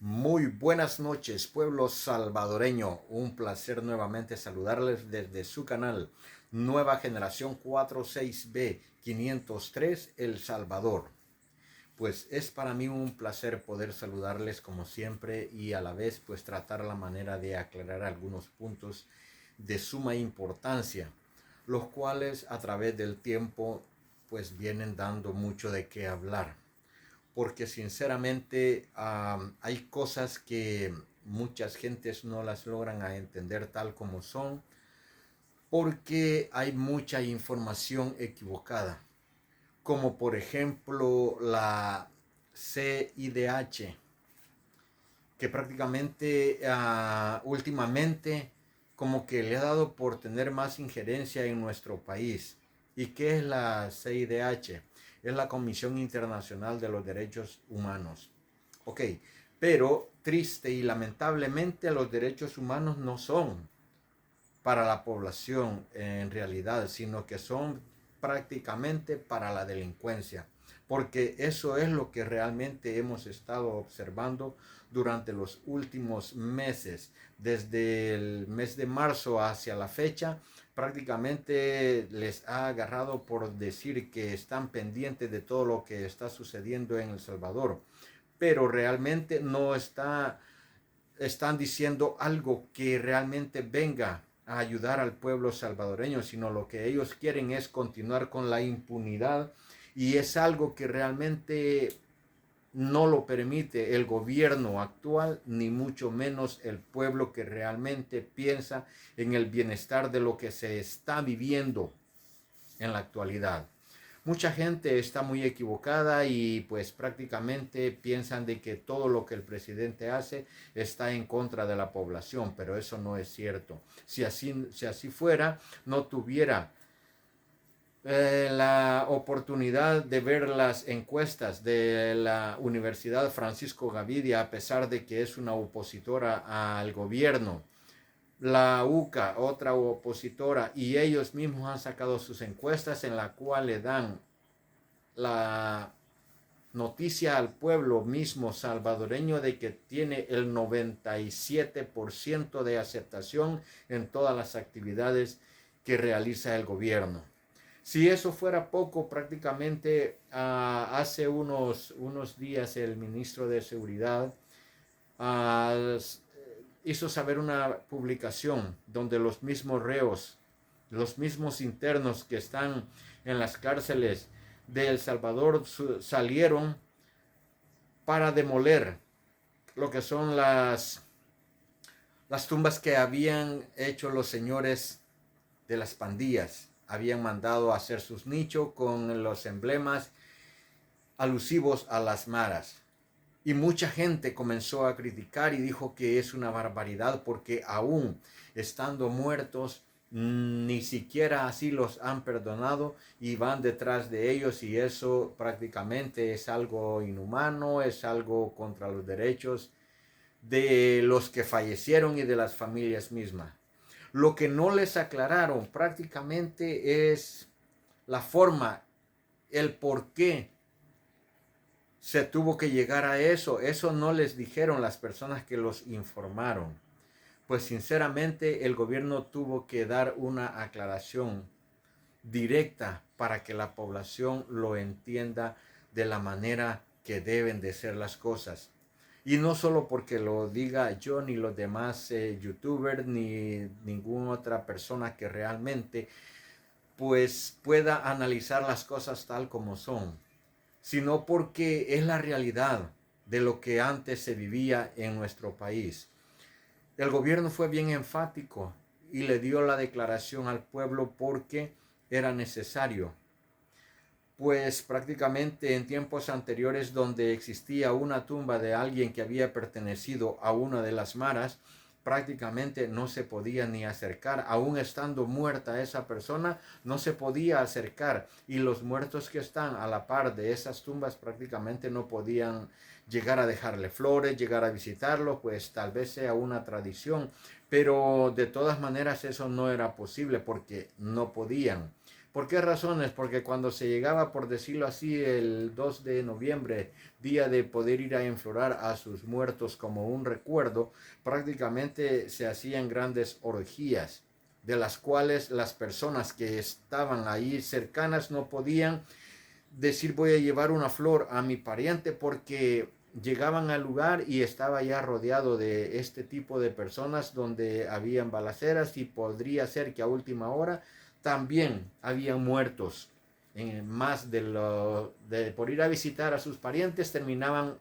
Muy buenas noches, pueblo salvadoreño. Un placer nuevamente saludarles desde su canal Nueva Generación 46B 503 El Salvador. Pues es para mí un placer poder saludarles como siempre y a la vez pues tratar la manera de aclarar algunos puntos de suma importancia, los cuales a través del tiempo pues vienen dando mucho de qué hablar, porque sinceramente hay cosas que muchas gentes no las logran a entender tal como son, porque hay mucha información equivocada, como por ejemplo la CIDH, que prácticamente últimamente como que le ha dado por tener más injerencia en nuestro país. ¿Y qué es la CIDH? Es la Comisión Internacional de los Derechos Humanos. Ok, pero triste y lamentablemente los derechos humanos no son para la población en realidad, sino que son prácticamente para la delincuencia, porque eso es lo que realmente hemos estado observando durante los últimos meses, desde el mes de marzo hacia la fecha. Prácticamente les ha agarrado por decir que están pendientes de todo lo que está sucediendo en El Salvador, pero realmente no están diciendo algo que realmente venga a ayudar al pueblo salvadoreño, sino lo que ellos quieren es continuar con la impunidad, y es algo que realmente no lo permite el gobierno actual, ni mucho menos el pueblo que realmente piensa en el bienestar de lo que se está viviendo en la actualidad. Mucha gente está muy equivocada y pues prácticamente piensan de que todo lo que el presidente hace está en contra de la población, pero eso no es cierto. Si así fuera, no tuviera la oportunidad de ver las encuestas de la Universidad Francisco Gavidia, a pesar de que es una opositora al gobierno. La UCA, otra opositora, y ellos mismos han sacado sus encuestas en la cual le dan la noticia al pueblo mismo salvadoreño de que tiene el 97% de aceptación en todas las actividades que realiza el gobierno. Si eso fuera poco, prácticamente hace unos días el ministro de Seguridad uh, hizo saber una publicación donde los mismos reos, los mismos internos que están en las cárceles de El Salvador salieron para demoler lo que son las tumbas que habían hecho los señores de las pandillas. Habían mandado a hacer sus nichos con los emblemas alusivos a las maras. Y mucha gente comenzó a criticar y dijo que es una barbaridad porque aún estando muertos, ni siquiera así los han perdonado y van detrás de ellos, y eso prácticamente es algo inhumano, es algo contra los derechos de los que fallecieron y de las familias mismas. Lo que no les aclararon prácticamente es la forma, el por qué se tuvo que llegar a eso. Eso no les dijeron las personas que los informaron. Pues sinceramente el gobierno tuvo que dar una aclaración directa para que la población lo entienda de la manera que deben de ser las cosas. Y no solo porque lo diga yo ni los demás youtubers ni ninguna otra persona que realmente pues pueda analizar las cosas tal como son, sino porque es la realidad de lo que antes se vivía en nuestro país. El gobierno fue bien enfático y le dio la declaración al pueblo porque era necesario. Pues prácticamente en tiempos anteriores, donde existía una tumba de alguien que había pertenecido a una de las maras, prácticamente no se podía ni acercar. Aún estando muerta esa persona, no se podía acercar, y los muertos que están a la par de esas tumbas prácticamente no podían llegar a dejarle flores, llegar a visitarlo. Pues tal vez sea una tradición, pero de todas maneras eso no era posible porque no podían, ¿Por qué razones? Porque cuando se llegaba, por decirlo así, el 2 de noviembre, día de poder ir a enflorar a sus muertos como un recuerdo, prácticamente se hacían grandes orgías, de las cuales las personas que estaban ahí cercanas no podían decir voy a llevar una flor a mi pariente, porque llegaban al lugar y estaba ya rodeado de este tipo de personas donde habían balaceras, y podría ser que a última hora también habían muertos. En más por ir a visitar a sus parientes, terminaban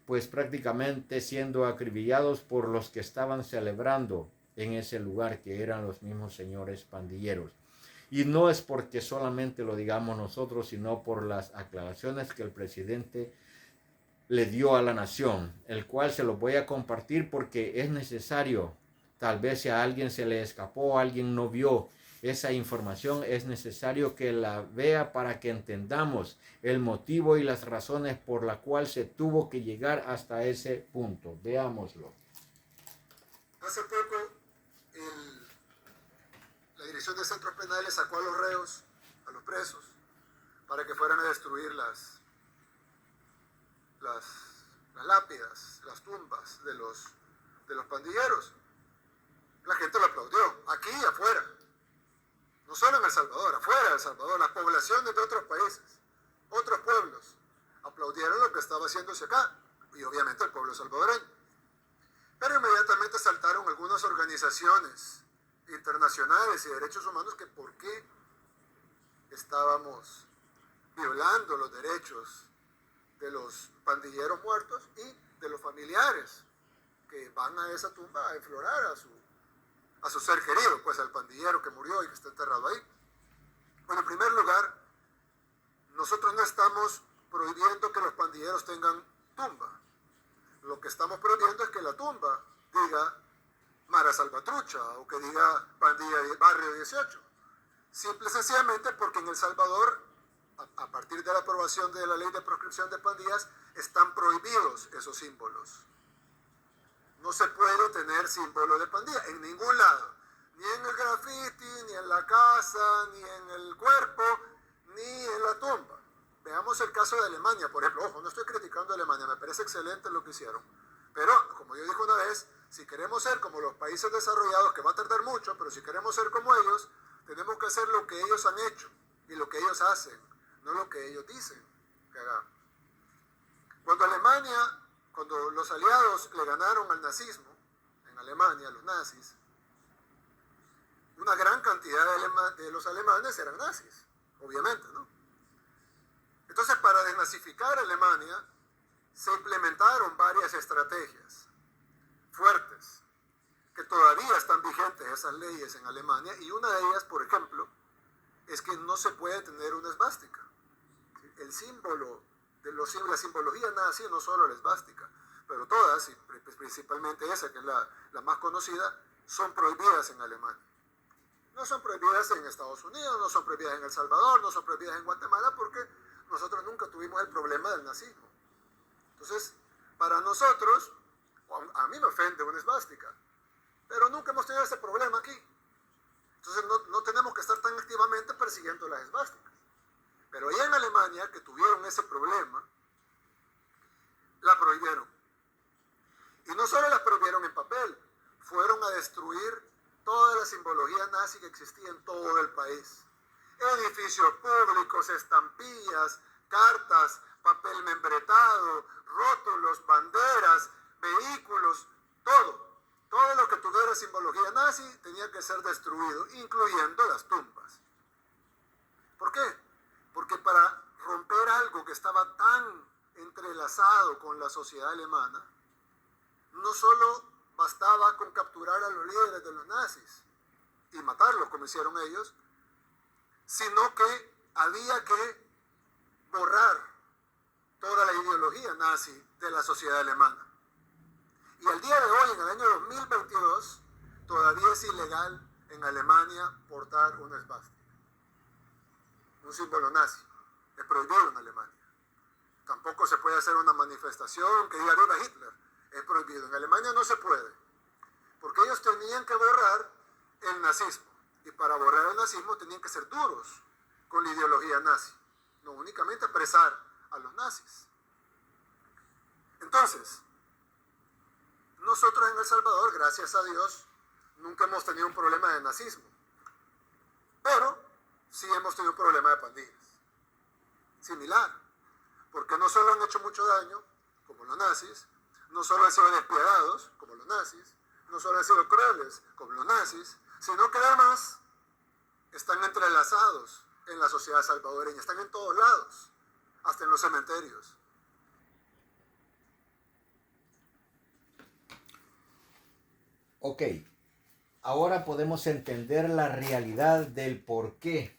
pues prácticamente siendo acribillados por los que estaban celebrando en ese lugar, que eran los mismos señores pandilleros. Y no es porque solamente lo digamos nosotros, sino por las aclaraciones que el presidente le dio a la nación, el cual se lo voy a compartir porque es necesario. Tal vez si a alguien se le escapó, alguien no vio esa información, es necesario que la vea para que entendamos el motivo y las razones por la cual se tuvo que llegar hasta ese punto. Veámoslo. Hace poco la Dirección de Centros Penales sacó a los reos, a los presos, para que fueran a destruir las lápidas, las tumbas de los pandilleros. La gente lo aplaudió, aquí y afuera. No solo en El Salvador, afuera de El Salvador, las poblaciones de otros países, otros pueblos, aplaudieron lo que estaba haciéndose acá, y obviamente el pueblo salvadoreño. Pero inmediatamente saltaron algunas organizaciones internacionales y de derechos humanos que por qué estábamos violando los derechos de los pandilleros muertos y de los familiares que van a esa tumba a enflorar a su ser querido, pues al pandillero que murió y que está enterrado ahí. Bueno, en primer lugar, nosotros no estamos prohibiendo que los pandilleros tengan tumba. Lo que estamos prohibiendo es que la tumba diga Mara Salvatrucha o que diga Pandilla Barrio 18. Simple y sencillamente porque en El Salvador, a partir de la aprobación de la ley de proscripción de pandillas, están prohibidos esos símbolos. No se puede tener símbolo de pandilla en ningún lado, ni en el graffiti, ni en la casa, ni en el cuerpo, ni en la tumba. Veamos el caso de Alemania, por ejemplo. Ojo, no estoy criticando a Alemania, me parece excelente lo que hicieron. Pero, como yo dije una vez, si queremos ser como los países desarrollados, que va a tardar mucho, pero si queremos ser como ellos, tenemos que hacer lo que ellos han hecho y lo que ellos hacen, no lo que ellos dicen que hagamos. Cuando los aliados le ganaron al nazismo, en Alemania, los nazis, una gran cantidad de los alemanes eran nazis, obviamente, ¿no? Entonces, para desnazificar a Alemania, se implementaron varias estrategias fuertes, que todavía están vigentes esas leyes en Alemania, y una de ellas, por ejemplo, es que no se puede tener una esvástica. El símbolo, la simbología nazi, no solo la esvástica, pero todas, y principalmente esa, que es la más conocida, son prohibidas en Alemania. No son prohibidas en Estados Unidos, no son prohibidas en El Salvador, no son prohibidas en Guatemala, porque nosotros nunca tuvimos el problema del nazismo. Entonces, para nosotros, a mí me ofende una esvástica, pero nunca hemos tenido ese problema aquí. Entonces, no tenemos que estar tan activamente persiguiendo las esvásticas. Pero allá en Alemania, que tuvieron ese problema, la prohibieron. Y no solo la prohibieron en papel, fueron a destruir toda la simbología nazi que existía en todo el país. Edificios públicos, estampillas, cartas, papel membretado, rótulos, banderas, vehículos, todo. Todo lo que tuviera simbología nazi tenía que ser destruido, incluyendo las tumbas. ¿Por qué? Porque para romper algo que estaba tan entrelazado con la sociedad alemana, no solo bastaba con capturar a los líderes de los nazis y matarlos como hicieron ellos, sino que había que borrar toda la ideología nazi de la sociedad alemana. Y al día de hoy, en el año 2022, todavía es ilegal en Alemania portar una esvástica, un símbolo nazi. Es prohibido en Alemania. Tampoco se puede hacer una manifestación que diga viva Hitler. Es prohibido. En Alemania no se puede, porque ellos tenían que borrar el nazismo. Y para borrar el nazismo tenían que ser duros con la ideología nazi, no únicamente apresar a los nazis. Entonces, nosotros en El Salvador, gracias a Dios, nunca hemos tenido un problema de nazismo, pero sí hemos tenido un problema de pandillas, similar, porque no solo han hecho mucho daño, como los nazis, no solo han sido despiadados, como los nazis, no solo han sido crueles, como los nazis, sino que además están entrelazados en la sociedad salvadoreña, están en todos lados, hasta en los cementerios. Ok, ahora podemos entender la realidad del por qué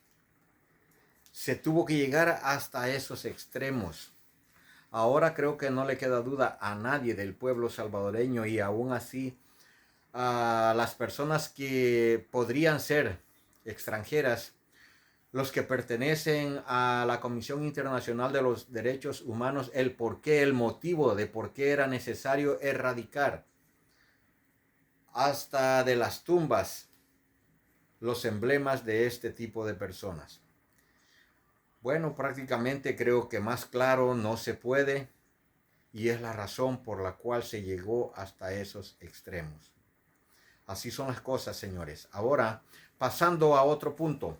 se tuvo que llegar hasta esos extremos. Ahora creo que no le queda duda a nadie del pueblo salvadoreño, y aún así a las personas que podrían ser extranjeras, los que pertenecen a la Comisión Internacional de los Derechos Humanos, el por qué, el motivo de por qué era necesario erradicar hasta de las tumbas los emblemas de este tipo de personas. Bueno, prácticamente creo que más claro no se puede, y es la razón por la cual se llegó hasta esos extremos. Así son las cosas, señores. Ahora, pasando a otro punto.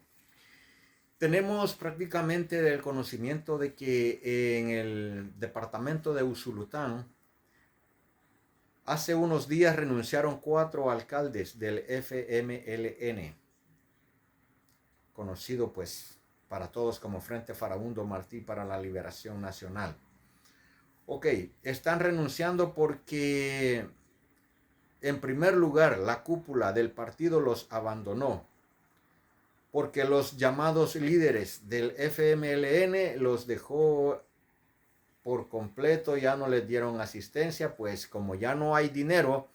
Tenemos prácticamente el conocimiento de que en el departamento de Usulután, hace unos días renunciaron 4 alcaldes del FMLN, conocido pues para todos como Frente Farabundo Martí para la Liberación Nacional. Ok, están renunciando porque, en primer lugar, la cúpula del partido los abandonó, porque los llamados líderes del FMLN los dejó por completo, ya no les dieron asistencia, pues como ya no hay dinero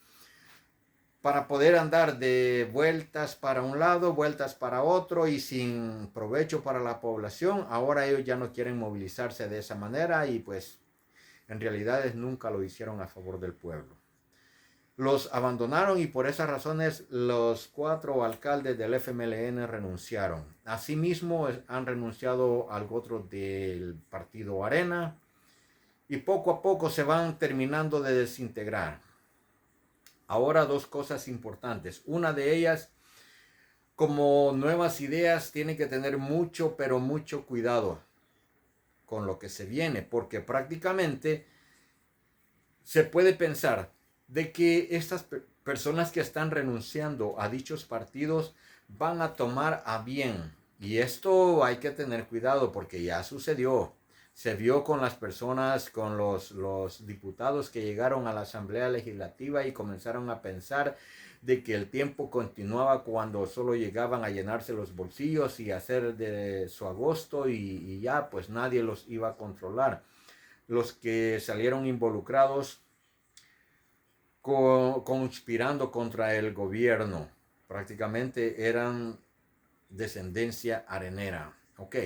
para poder andar de vueltas para un lado, vueltas para otro y sin provecho para la población, ahora ellos ya no quieren movilizarse de esa manera, y pues en realidad nunca lo hicieron a favor del pueblo. Los abandonaron, y por esas razones los 4 alcaldes del FMLN renunciaron. Asimismo han renunciado al otro del partido Arena, y poco a poco se van terminando de desintegrar. Ahora, 2 cosas importantes. Una de ellas, como Nuevas Ideas, tiene que tener mucho, pero mucho cuidado con lo que se viene, porque prácticamente se puede pensar de que estas personas que están renunciando a dichos partidos van a tomar a bien. Y esto hay que tener cuidado, porque ya sucedió. Se vio con las personas, con los diputados que llegaron a la Asamblea Legislativa y comenzaron a pensar de que el tiempo continuaba cuando solo llegaban a llenarse los bolsillos y hacer de su agosto, y ya pues nadie los iba a controlar. Los que salieron involucrados conspirando contra el gobierno prácticamente eran descendencia arenera. Ok.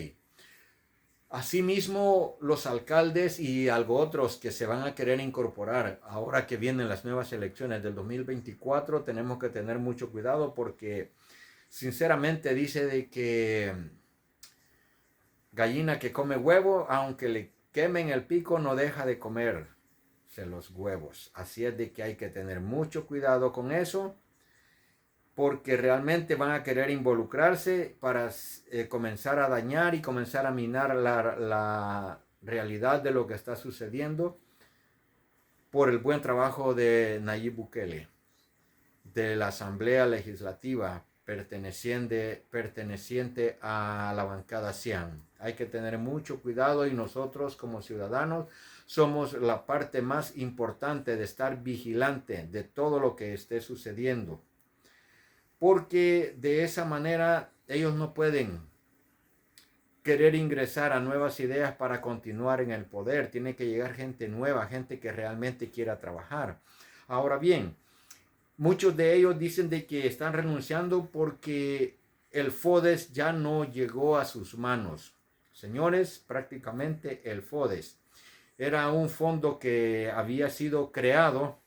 Asimismo, los alcaldes y algo otros que se van a querer incorporar ahora que vienen las nuevas elecciones del 2024, tenemos que tener mucho cuidado, porque sinceramente dice de que gallina que come huevo, aunque le quemen el pico, no deja de comerse los huevos. Así es de que hay que tener mucho cuidado con eso, porque realmente van a querer involucrarse para comenzar a dañar y comenzar a minar la realidad de lo que está sucediendo por el buen trabajo de Nayib Bukele, de la Asamblea Legislativa perteneciente a la bancada Cian. Hay que tener mucho cuidado, y nosotros como ciudadanos somos la parte más importante de estar vigilante de todo lo que esté sucediendo, porque de esa manera ellos no pueden querer ingresar a Nuevas Ideas para continuar en el poder. Tiene que llegar gente nueva, gente que realmente quiera trabajar. Ahora bien, muchos de ellos dicen de que están renunciando porque el FODES ya no llegó a sus manos. Señores, prácticamente el FODES era un fondo que había sido creado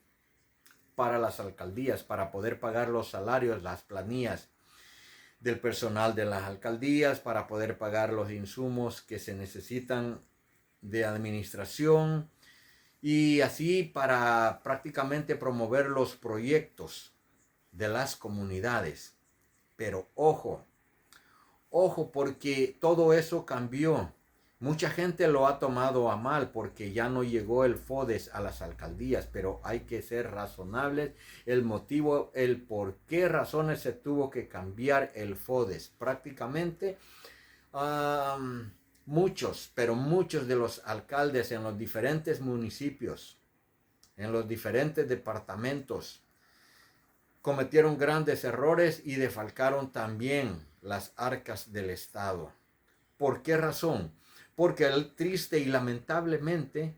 para las alcaldías, para poder pagar los salarios, las planillas del personal de las alcaldías para poder pagar los insumos que se necesitan de administración y así para prácticamente promover los proyectos de las comunidades. Pero ojo, ojo, porque todo eso cambió. Mucha gente lo ha tomado a mal porque ya no llegó el FODES a las alcaldías, pero hay que ser razonables. El motivo, el por qué razones se tuvo que cambiar el FODES. Prácticamente muchos, pero muchos de los alcaldes en los diferentes municipios, en los diferentes departamentos, cometieron grandes errores y defalcaron también las arcas del Estado. ¿Por qué razón? Porque triste y lamentablemente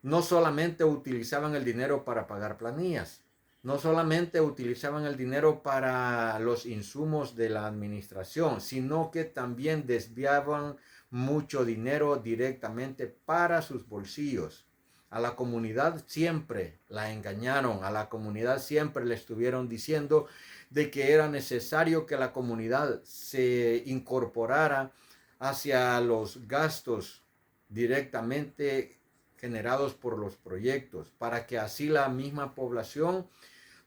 no solamente utilizaban el dinero para pagar planillas, no solamente utilizaban el dinero para los insumos de la administración, sino que también desviaban mucho dinero directamente para sus bolsillos. A la comunidad siempre la engañaron, a la comunidad siempre le estuvieron diciendo de que era necesario que la comunidad se incorporara hacia los gastos directamente generados por los proyectos, para que así la misma población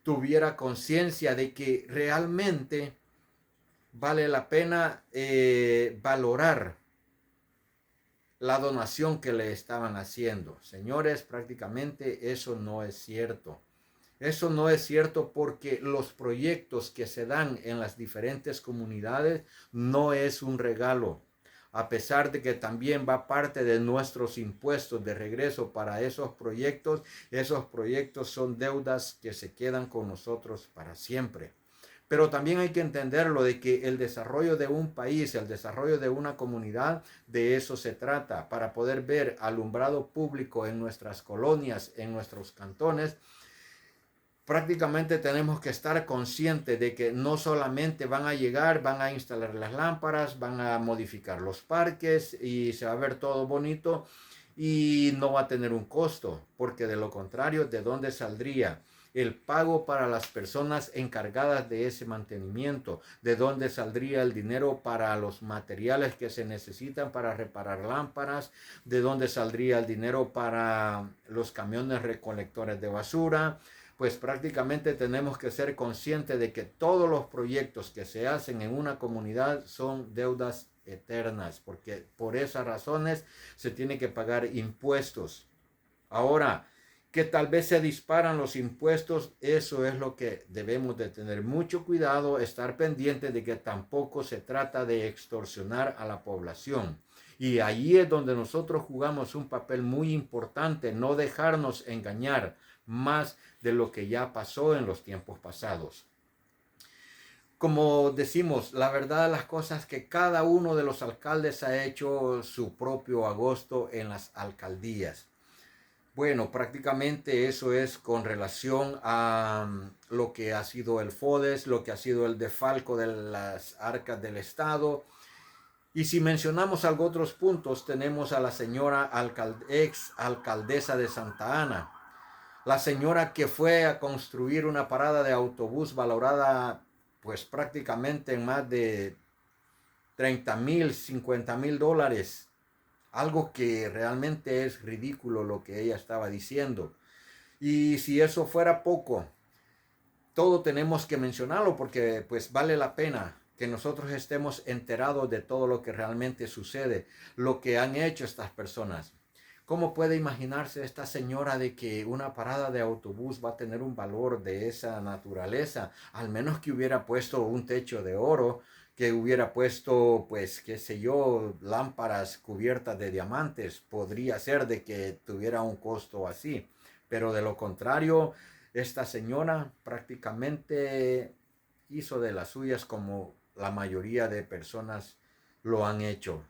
tuviera conciencia de que realmente vale la pena valorar la donación que le estaban haciendo. Señores, prácticamente eso no es cierto. Eso no es cierto porque los proyectos que se dan en las diferentes comunidades no es un regalo. A pesar de que también va parte de nuestros impuestos de regreso para esos proyectos son deudas que se quedan con nosotros para siempre. Pero también hay que entenderlo de que el desarrollo de un país, el desarrollo de una comunidad, de eso se trata, para poder ver alumbrado público en nuestras colonias, en nuestros cantones. Prácticamente tenemos que estar conscientes de que no solamente van a llegar, van a instalar las lámparas, van a modificar los parques y se va a ver todo bonito y no va a tener un costo, porque de lo contrario, ¿de dónde saldría el pago para las personas encargadas de ese mantenimiento? ¿De dónde saldría el dinero para los materiales que se necesitan para reparar lámparas? ¿De dónde saldría el dinero para los camiones recolectores de basura? Pues prácticamente tenemos que ser conscientes de que todos los proyectos que se hacen en una comunidad son deudas eternas, porque por esas razones se tiene que pagar impuestos. Ahora, que tal vez se disparan los impuestos, eso es lo que debemos de tener mucho cuidado, estar pendientes de que tampoco se trata de extorsionar a la población. Y ahí es donde nosotros jugamos un papel muy importante, no dejarnos engañar más de lo que ya pasó en los tiempos pasados. Como decimos, la verdad de las cosas es que cada uno de los alcaldes ha hecho su propio agosto en las alcaldías. Bueno, prácticamente eso es con relación a lo que ha sido el FODES, lo que ha sido el defalco de las arcas del Estado. Y si mencionamos algo otros puntos, tenemos a la señora ex alcaldesa de Santa Ana, la señora que fue a construir una parada de autobús valorada pues prácticamente en más de 30,000, 50,000 dólares. Algo que realmente es ridículo lo que ella estaba diciendo. Y si eso fuera poco, todo tenemos que mencionarlo porque pues vale la pena que nosotros estemos enterados de todo lo que realmente sucede, lo que han hecho estas personas. ¿Cómo puede imaginarse esta señora de que una parada de autobús va a tener un valor de esa naturaleza? Al menos que hubiera puesto un techo de oro, que hubiera puesto, pues, qué sé yo, lámparas cubiertas de diamantes. Podría ser de que tuviera un costo así. Pero de lo contrario, esta señora prácticamente hizo de las suyas como la mayoría de personas lo han hecho.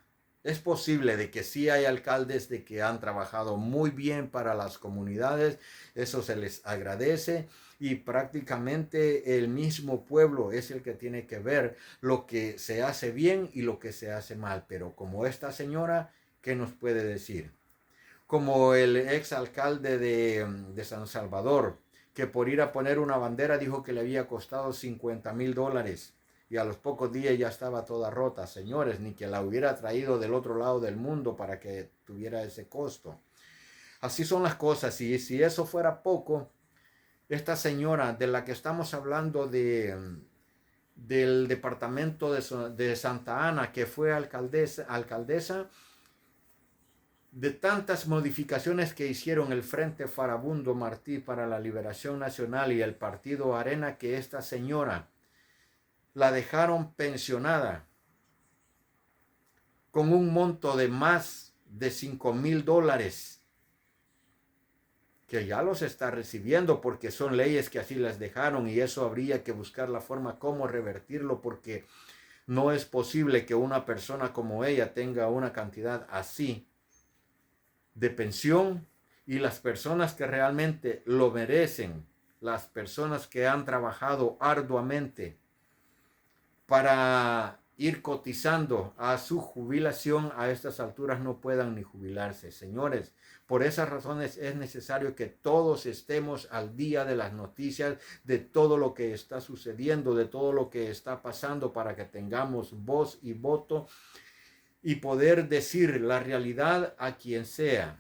Es posible de que sí hay alcaldes de que han trabajado muy bien para las comunidades, eso se les agradece y prácticamente el mismo pueblo es el que tiene que ver lo que se hace bien y lo que se hace mal. Pero como esta señora, ¿qué nos puede decir? Como el ex alcalde de San Salvador, que por ir a poner una bandera dijo que le había costado 50,000 dólares. y a los pocos días ya estaba toda rota, señores, ni que la hubiera traído del otro lado del mundo para que tuviera ese costo. Así son las cosas, y si eso fuera poco, esta señora de la que estamos hablando del departamento de Santa Ana, que fue alcaldesa, de tantas modificaciones que hicieron el Frente Farabundo Martí para la Liberación Nacional y el Partido Arena, que esta señora la dejaron pensionada con un monto de más de $5,000, que ya los está recibiendo porque son leyes que así las dejaron, y eso habría que buscar la forma cómo revertirlo, porque no es posible que una persona como ella tenga una cantidad así de pensión, y las personas que realmente lo merecen, las personas que han trabajado arduamente para ir cotizando a su jubilación, a estas alturas no puedan ni jubilarse. Señores, por esas razones es necesario que todos estemos al día de las noticias, de todo lo que está sucediendo, de todo lo que está pasando, para que tengamos voz y voto y poder decir la realidad a quien sea.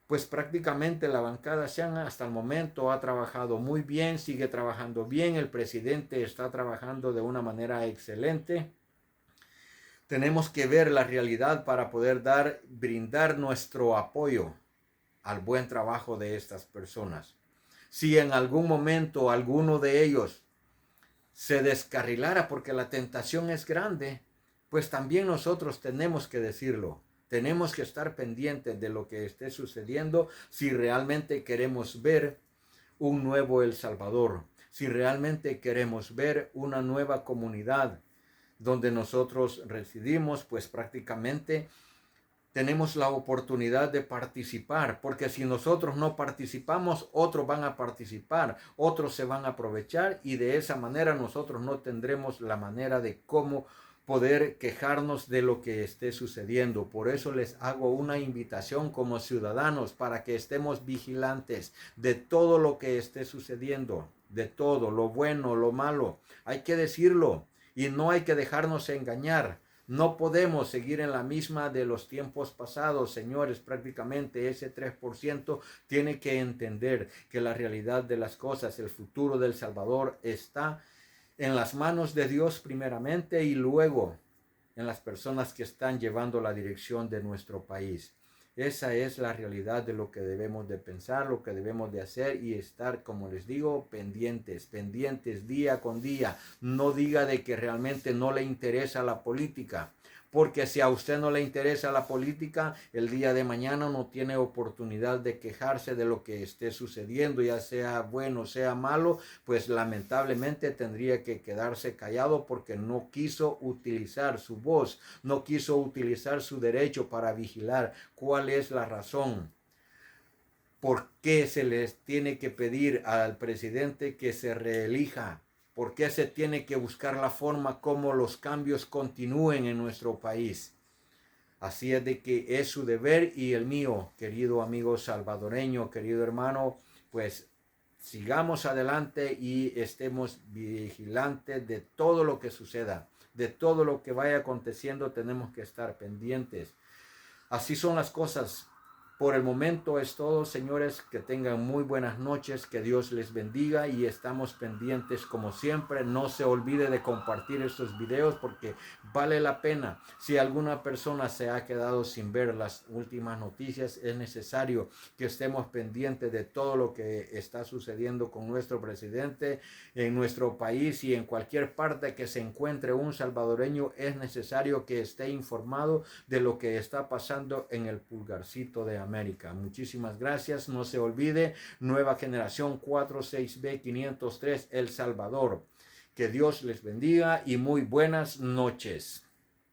Pues prácticamente la bancada Xian hasta el momento ha trabajado muy bien, sigue trabajando bien, el presidente está trabajando de una manera excelente. Tenemos que ver la realidad para poder brindar nuestro apoyo al buen trabajo de estas personas. Si en algún momento alguno de ellos se descarrilara, porque la tentación es grande, pues también nosotros tenemos que decirlo. Tenemos que estar pendientes de lo que esté sucediendo si realmente queremos ver un nuevo El Salvador, si realmente queremos ver una nueva comunidad donde nosotros residimos, pues prácticamente tenemos la oportunidad de participar, porque si nosotros no participamos, otros van a participar, otros se van a aprovechar, y de esa manera nosotros no tendremos la manera de cómo poder quejarnos de lo que esté sucediendo. Por eso les hago una invitación como ciudadanos para que estemos vigilantes de todo lo que esté sucediendo, de todo, lo bueno, lo malo. Hay que decirlo y no hay que dejarnos engañar. No podemos seguir en la misma de los tiempos pasados, señores. Prácticamente ese 3% tiene que entender que la realidad de las cosas, el futuro del Salvador está en las manos de Dios primeramente, y luego en las personas que están llevando la dirección de nuestro país. Esa es la realidad de lo que debemos de pensar, lo que debemos de hacer, y estar, como les digo, pendientes día con día. No diga de que realmente no le interesa la política, porque si a usted no le interesa la política, el día de mañana no tiene oportunidad de quejarse de lo que esté sucediendo, ya sea bueno, sea malo, pues lamentablemente tendría que quedarse callado porque no quiso utilizar su voz, no quiso utilizar su derecho para vigilar. ¿Cuál es la razón? ¿Por qué se les tiene que pedir al presidente que se reelija? ¿Por qué se tiene que buscar la forma como los cambios continúen en nuestro país? Así es de que es su deber y el mío, querido amigo salvadoreño, querido hermano, pues sigamos adelante y estemos vigilantes de todo lo que suceda, de todo lo que vaya aconteciendo. Tenemos que estar pendientes. Así son las cosas. Por el momento es todo, señores. Que tengan muy buenas noches, que Dios les bendiga, y estamos pendientes como siempre. No se olvide de compartir estos videos porque vale la pena. Si alguna persona se ha quedado sin ver las últimas noticias, es necesario que estemos pendientes de todo lo que está sucediendo con nuestro presidente en nuestro país, y en cualquier parte que se encuentre un salvadoreño es necesario que esté informado de lo que está pasando en el pulgarcito de América. Muchísimas gracias. No se olvide, Nueva Generación 46B503 El Salvador. Que Dios les bendiga y muy buenas noches.